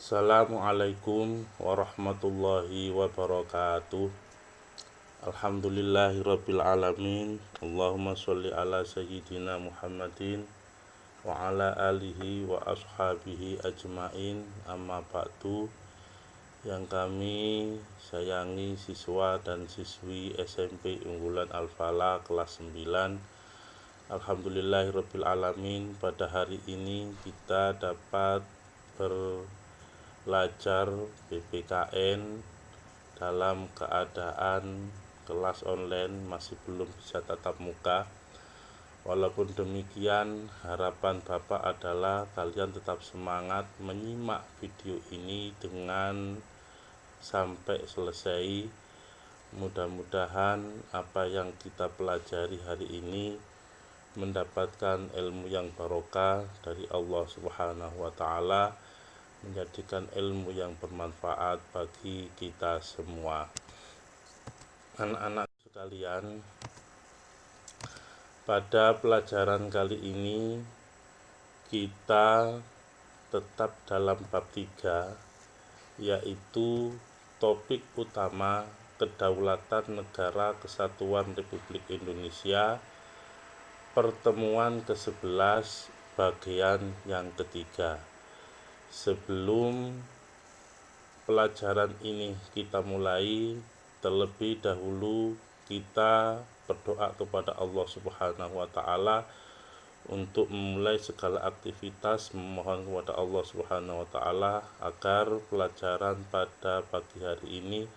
Assalamualaikum warahmatullahi wabarakatuh. Alhamdulillahirabbil alamin. Allahumma sholli ala sayyidina Muhammadin wa ala alihi wa ashabihi ajmain. Amma ba'du. Yang kami sayangi siswa dan siswi SMP Unggulan Al-Falah kelas 9. Alhamdulillahirabbil alamin, pada hari ini kita dapat belajar PPKN dalam keadaan kelas online, masih belum bisa tatap muka. Walaupun demikian, harapan Bapak adalah kalian tetap semangat menyimak video ini dengan sampai selesai. Mudah-mudahan apa yang kita pelajari hari ini mendapatkan ilmu yang barokah dari Allah Subhanahu wa Ta'ala, menjadikan ilmu yang bermanfaat bagi kita semua. Anak-anak sekalian, pada pelajaran kali ini kita tetap dalam bab 3, yaitu topik utama Kedaulatan Negara Kesatuan Republik Indonesia, pertemuan ke-11 bagian yang ketiga. Sebelum pelajaran ini kita mulai, terlebih dahulu kita berdoa kepada Allah Subhanahu wa Ta'ala untuk memulai segala aktivitas, memohon kepada Allah Subhanahu wa Ta'ala agar pelajaran pada pagi hari ini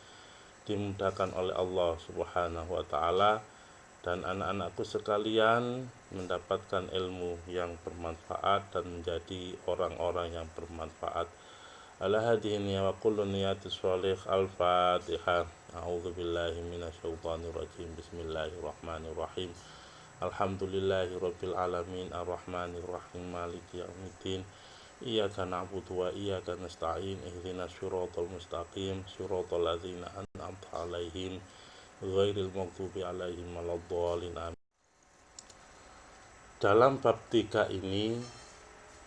dimudahkan oleh Allah Subhanahu wa Ta'ala dan anak-anakku sekalian mendapatkan ilmu yang bermanfaat dan menjadi orang-orang yang bermanfaat. Ala hadhihi wa kullu niyati sholih. Al-Fatihah. A'udzubillahi minasyaitonir rajim. Bismillahirrahmanirrahim. Alhamdulillahirabbil alamin, arrahmanir rahim, maliki yaumiddin. Iyyaka na'budu wa iyyaka nasta'in. Ihdinas siratal mustaqim, siratal ladzina an'amta 'alaihim ghairil maghdubi 'alaihim waladdallin. Amin. Dalam bab 3 ini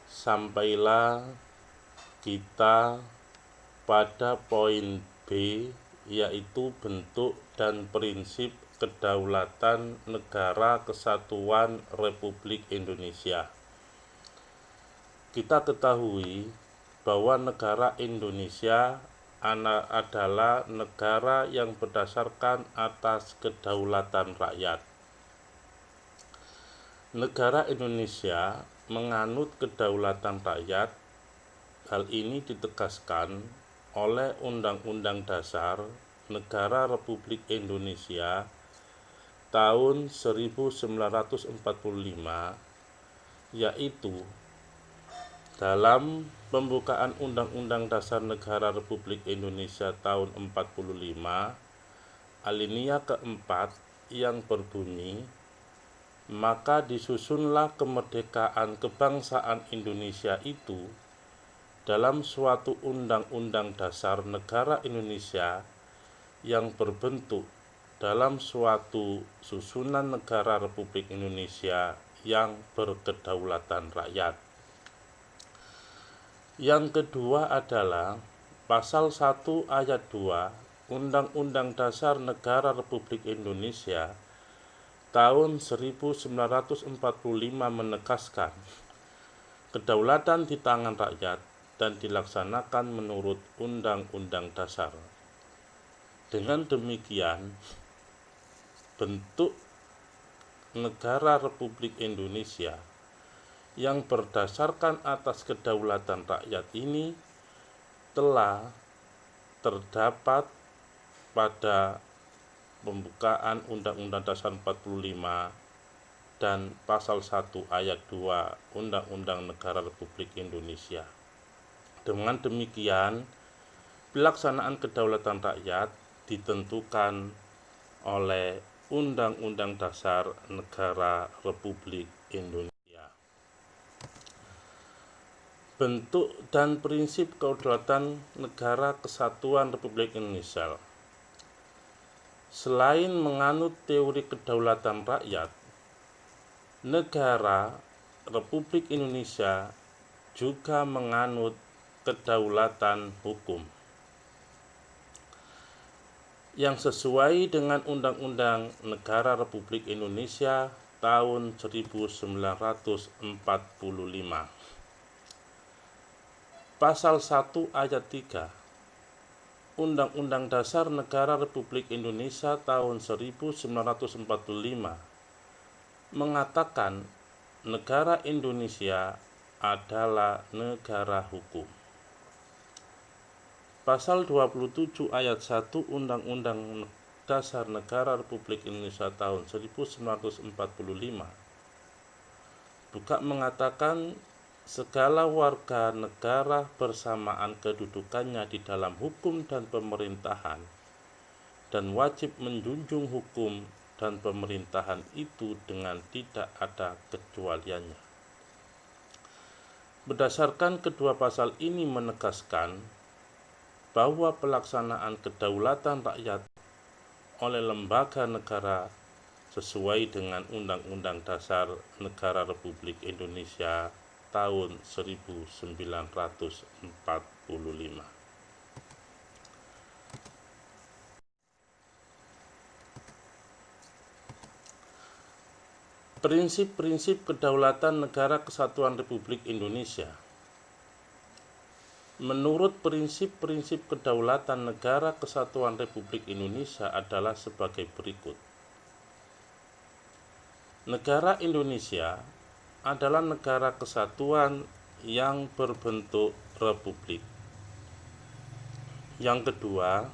sampailah kita pada poin B, yaitu bentuk dan prinsip kedaulatan negara kesatuan Republik Indonesia. Kita ketahui bahwa negara Indonesia adalah negara yang berdasarkan atas kedaulatan rakyat. Negara Indonesia menganut kedaulatan rakyat. Hal ini ditegaskan oleh Undang-Undang Dasar Negara Republik Indonesia tahun 1945, yaitu dalam pembukaan Undang-Undang Dasar Negara Republik Indonesia tahun 45, alinea keempat yang berbunyi, maka disusunlah kemerdekaan kebangsaan Indonesia itu dalam suatu Undang-Undang Dasar Negara Indonesia yang berbentuk dalam suatu susunan negara Republik Indonesia yang berkedaulatan rakyat. Yang kedua adalah Pasal 1 Ayat 2 Undang-Undang Dasar Negara Republik Indonesia tahun 1945 menegaskan kedaulatan di tangan rakyat dan dilaksanakan menurut Undang-Undang Dasar. Dengan demikian, bentuk negara Republik Indonesia yang berdasarkan atas kedaulatan rakyat ini telah terdapat pada pembukaan Undang-Undang Dasar 45 dan Pasal 1 Ayat 2 Undang-Undang Negara Republik Indonesia. Dengan demikian, pelaksanaan kedaulatan rakyat ditentukan oleh Undang-Undang Dasar Negara Republik Indonesia. Bentuk dan prinsip kedaulatan negara kesatuan Republik Indonesia. Selain menganut teori kedaulatan rakyat, negara Republik Indonesia juga menganut kedaulatan hukum yang sesuai dengan Undang-Undang Negara Republik Indonesia tahun 1945. Pasal 1 ayat 3 Undang-Undang Dasar Negara Republik Indonesia tahun 1945 mengatakan negara Indonesia adalah negara hukum. Pasal 27 ayat 1 Undang-Undang Dasar Negara Republik Indonesia tahun 1945 juga mengatakan segala warga negara bersamaan kedudukannya di dalam hukum dan pemerintahan dan wajib menjunjung hukum dan pemerintahan itu dengan tidak ada kecualiannya. Berdasarkan kedua pasal ini menegaskan bahwa pelaksanaan kedaulatan rakyat oleh lembaga negara sesuai dengan Undang-Undang Dasar Negara Republik Indonesia tahun 1945. Prinsip-prinsip kedaulatan negara kesatuan Republik Indonesia. Menurut prinsip-prinsip kedaulatan negara kesatuan Republik Indonesia adalah sebagai berikut. Negara Indonesia adalah negara kesatuan yang berbentuk republik. Yang kedua,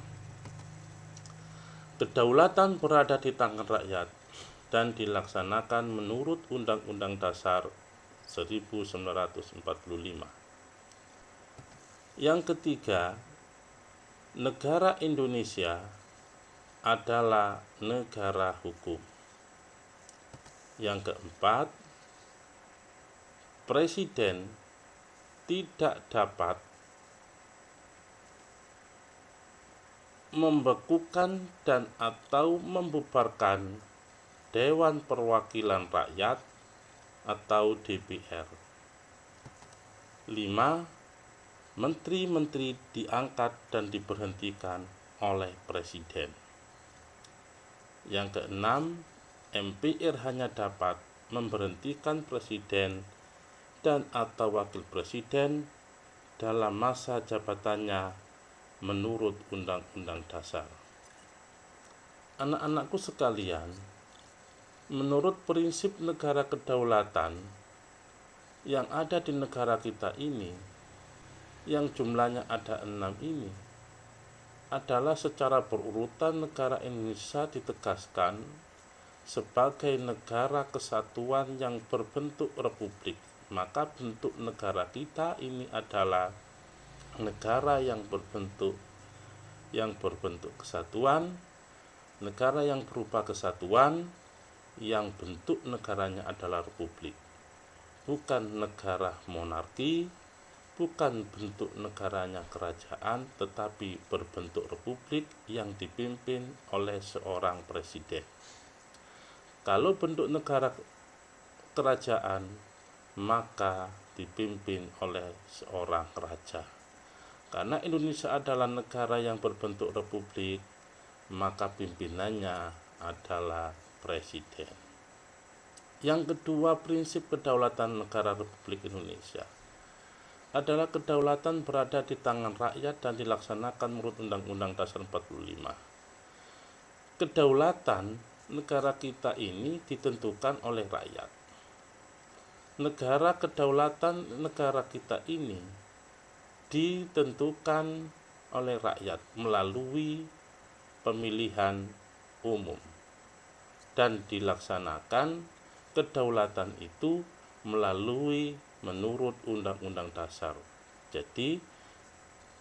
kedaulatan berada di tangan rakyat dan dilaksanakan menurut Undang-Undang Dasar 1945. Yang ketiga, negara Indonesia adalah negara hukum. Yang keempat, Presiden tidak dapat membekukan dan atau membubarkan Dewan Perwakilan Rakyat atau DPR. 5. Menteri-menteri diangkat dan diberhentikan oleh Presiden. Yang keenam, MPR hanya dapat memberhentikan Presiden dan atau Wakil Presiden dalam masa jabatannya menurut Undang-Undang Dasar. Anak-anakku sekalian, menurut prinsip negara kedaulatan yang ada di negara kita ini, yang jumlahnya ada 6 ini, adalah secara berurutan negara Indonesia ditegaskan sebagai negara kesatuan yang berbentuk republik. Maka bentuk negara kita ini adalah negara yang berbentuk kesatuan, negara yang berupa kesatuan, yang bentuk negaranya adalah republik. Bukan negara monarki, bukan bentuk negaranya kerajaan, tetapi berbentuk republik yang dipimpin oleh seorang presiden. Kalau bentuk negara kerajaan, maka dipimpin oleh seorang raja. Karena Indonesia adalah negara yang berbentuk republik, maka pimpinannya adalah presiden. Yang kedua, prinsip kedaulatan negara Republik Indonesia adalah kedaulatan berada di tangan rakyat dan dilaksanakan menurut Undang-Undang Dasar 45. Kedaulatan negara kita ini ditentukan oleh rakyat. Kedaulatan negara kita ini ditentukan oleh rakyat melalui pemilihan umum dan dilaksanakan kedaulatan itu melalui menurut Undang-Undang Dasar. Jadi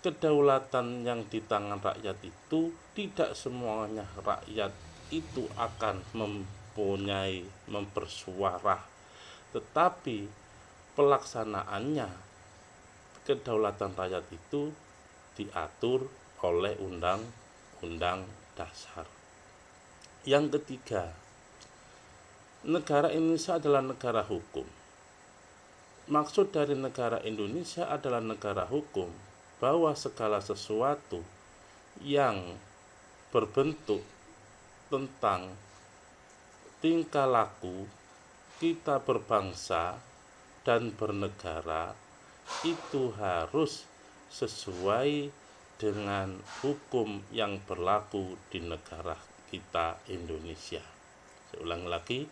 kedaulatan yang di tangan rakyat itu tidak semuanya rakyat itu akan mempersuara, tetapi pelaksanaannya kedaulatan rakyat itu diatur oleh Undang-Undang Dasar. Yang ketiga, negara Indonesia adalah negara hukum. maksud dari negara Indonesia adalah negara hukum, bahwa segala sesuatu yang berbentuk tentang tingkah laku kita berbangsa dan bernegara itu harus sesuai dengan hukum yang berlaku di negara kita Indonesia. Saya ulang lagi,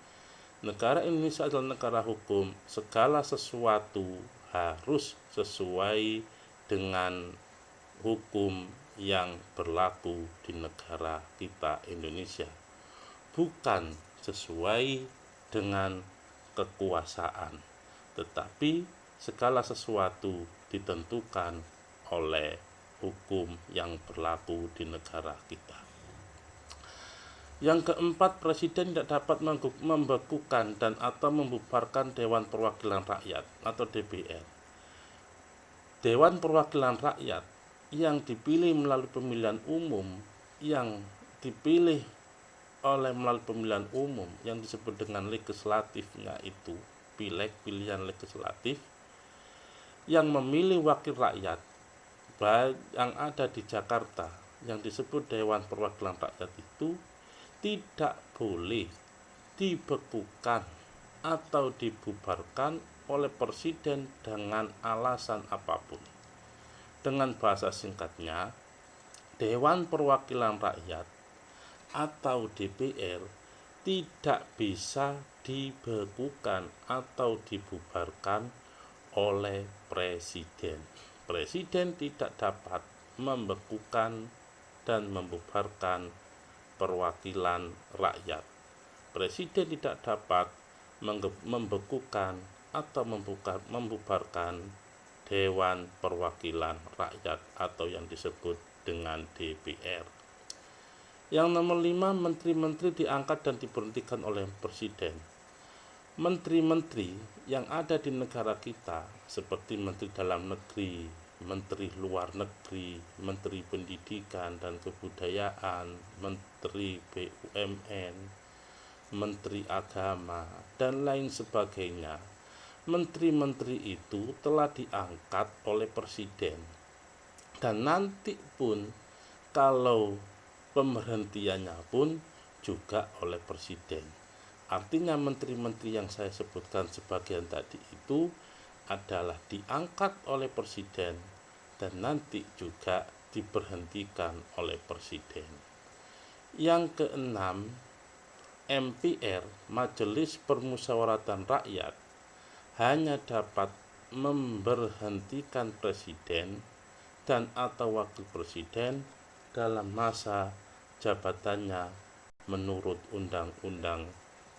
negara Indonesia adalah negara hukum, segala sesuatu harus sesuai dengan hukum yang berlaku di negara kita Indonesia, bukan sesuai dengan kekuasaan, tetapi segala sesuatu ditentukan oleh hukum yang berlaku di negara kita. Yang keempat, presiden tidak dapat membekukan dan atau membubarkan Dewan Perwakilan Rakyat atau DPR. Dewan Perwakilan Rakyat yang dipilih melalui pemilihan umum, yang dipilih melalui pemilihan umum yang disebut dengan legislatifnya itu pileg, pilihan legislatif, yang memilih wakil rakyat yang ada di Jakarta yang disebut Dewan Perwakilan Rakyat itu tidak boleh dibekukan atau dibubarkan oleh presiden dengan alasan apapun. Dengan bahasa singkatnya, Dewan Perwakilan Rakyat atau DPR tidak bisa dibekukan atau dibubarkan oleh presiden. Presiden tidak dapat membekukan dan membubarkan perwakilan rakyat. Presiden tidak dapat membekukan atau membubarkan Dewan Perwakilan Rakyat atau yang disebut dengan DPR. Yang nomor 5, menteri-menteri diangkat dan diberhentikan oleh presiden. Menteri-menteri yang ada di negara kita seperti Menteri Dalam Negeri, Menteri Luar Negeri, Menteri Pendidikan dan Kebudayaan, Menteri BUMN, Menteri Agama, dan lain sebagainya. Menteri-menteri itu telah diangkat oleh presiden. Dan nanti pun kalau pemberhentiannya pun juga oleh presiden. Artinya menteri-menteri yang saya sebutkan sebagian tadi itu adalah diangkat oleh presiden dan nanti juga diberhentikan oleh presiden. Yang keenam, MPR, Majelis Permusyawaratan Rakyat, hanya dapat memberhentikan presiden dan atau wakil presiden dalam masa jabatannya menurut Undang-Undang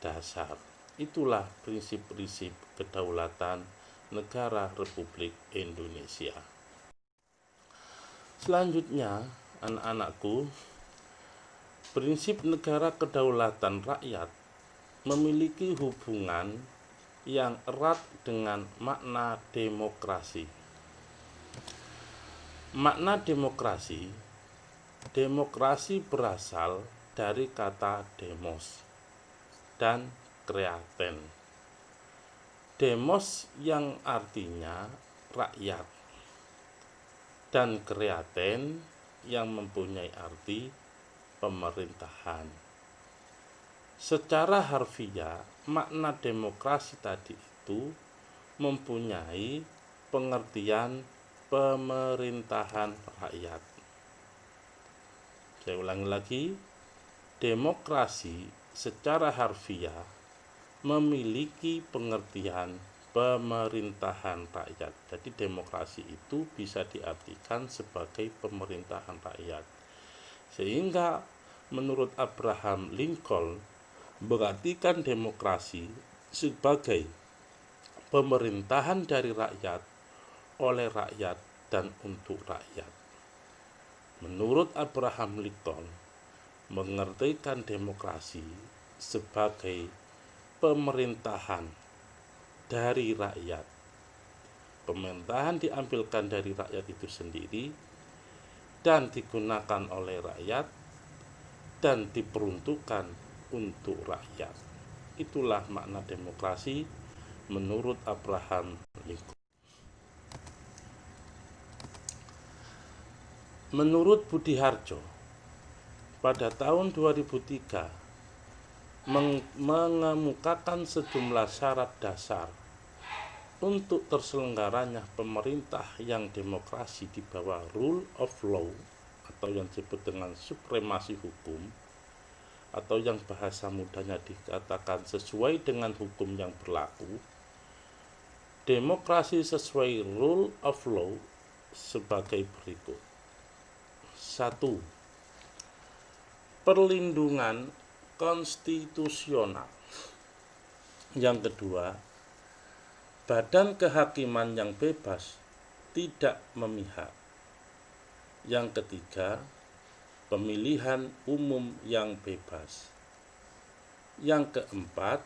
Dasar. Itulah prinsip-prinsip kedaulatan negara Republik Indonesia. Selanjutnya, anak-anakku, prinsip negara kedaulatan rakyat memiliki hubungan yang erat dengan makna demokrasi. Makna demokrasi berasal dari kata demos dan kreaten. Demos yang artinya rakyat dan kreaten yang mempunyai arti pemerintahan. Secara harfiah, makna demokrasi tadi itu mempunyai pengertian pemerintahan rakyat. Saya ulangi lagi, demokrasi secara harfiah memiliki pengertian pemerintahan rakyat. Jadi demokrasi itu bisa diartikan sebagai pemerintahan rakyat. Sehingga menurut Abraham Lincoln, berartikan demokrasi sebagai pemerintahan dari rakyat, oleh rakyat, dan untuk rakyat. Menurut Abraham Lincoln, mengertikan demokrasi sebagai pemerintahan dari rakyat. Pemerintahan diambilkan dari rakyat itu sendiri dan digunakan oleh rakyat dan diperuntukkan untuk rakyat. Itulah makna demokrasi menurut Abraham Lincoln. Menurut Budi Harjo, pada tahun 2003 mengemukakan sejumlah syarat dasar untuk terselenggaranya pemerintah yang demokrasi di bawah rule of law atau yang disebut dengan supremasi hukum, atau yang bahasa mudahnya dikatakan sesuai dengan hukum yang berlaku. Demokrasi sesuai rule of law sebagai berikut. 1. Perlindungan konstitusional. Yang kedua, badan kehakiman yang bebas, tidak memihak. Yang ketiga, pemilihan umum yang bebas. Yang keempat,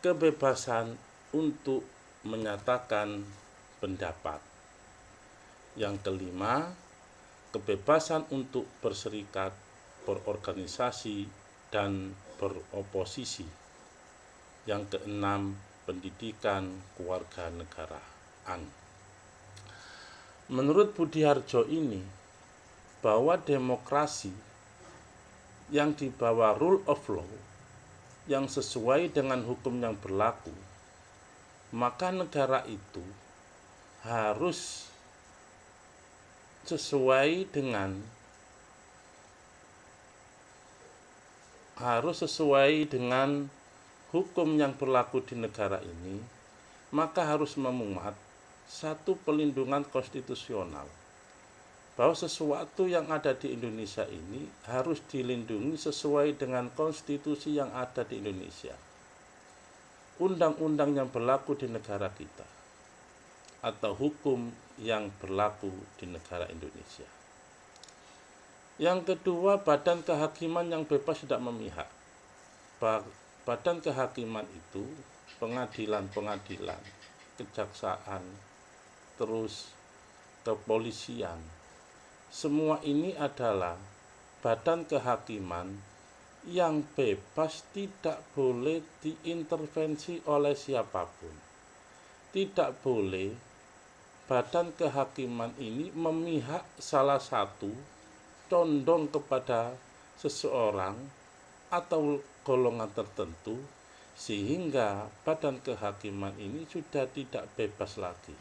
kebebasan untuk menyatakan pendapat. Yang kelima, kebebasan untuk berserikat, berorganisasi, dan beroposisi. Yang keenam, pendidikan kewarganegaraan. Menurut Budi Harjo ini, bahwa demokrasi yang di bawah rule of law, yang sesuai dengan hukum yang berlaku, maka negara itu harus sesuai dengan hukum yang berlaku di negara ini, maka harus memuat satu pelindungan konstitusional, bahwa sesuatu yang ada di Indonesia ini harus dilindungi sesuai dengan konstitusi yang ada di Indonesia, undang-undang yang berlaku di negara kita, atau hukum yang berlaku di negara Indonesia. Yang kedua, badan kehakiman yang bebas tidak memihak. Badan kehakiman itu pengadilan-pengadilan, kejaksaan, terus kepolisian. Semua ini adalah badan kehakiman yang bebas, tidak boleh diintervensi oleh siapapun. Tidak boleh badan kehakiman ini memihak salah satu, condong kepada seseorang atau golongan tertentu, sehingga badan kehakiman ini sudah tidak bebas lagi.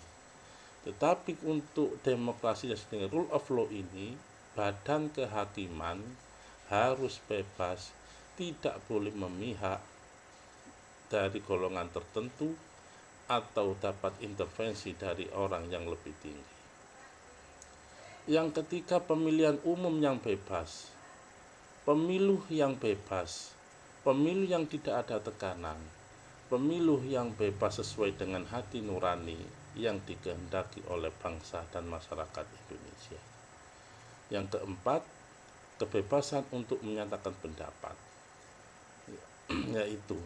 Tetapi untuk demokrasi dan rule of law ini, badan kehakiman harus bebas, tidak boleh memihak dari golongan tertentu atau dapat intervensi dari orang yang lebih tinggi. Yang ketiga, pemilihan umum yang bebas, pemilu yang bebas, pemilu yang tidak ada tekanan, pemilu yang bebas sesuai dengan hati nurani yang dikehendaki oleh bangsa dan masyarakat Indonesia. Yang keempat, kebebasan untuk menyatakan pendapat, yaitu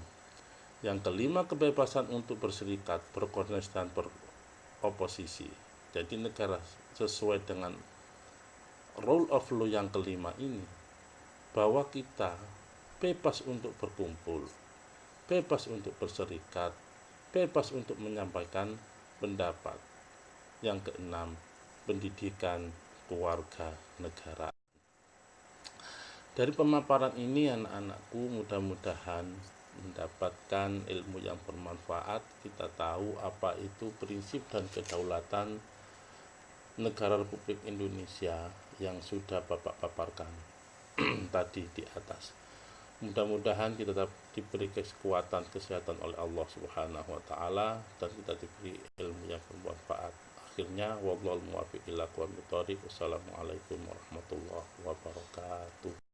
yang kelima, kebebasan untuk berserikat, berkoordinasi, dan beroposisi. Jadi negara sesuai dengan rule of law yang kelima ini, bahwa kita bebas untuk berkumpul, bebas untuk berserikat, bebas untuk menyampaikan pendapat. Yang keenam, pendidikan kewarganegaraan. Dari pemaparan ini, anak-anakku, mudah-mudahan mendapatkan ilmu yang bermanfaat. Kita tahu apa itu prinsip dan kedaulatan negara Republik Indonesia yang sudah Bapak paparkan tadi di atas. Mudah-mudahan kita tetap diberi kekuatan kesehatan oleh Allah Subhanahu wa taala, dan kita diberi ilmu yang bermanfaat. Akhirnya, wallahul muwaffiq ila aqwamit thoriq. Wassalamualaikum warahmatullahi wabarakatuh.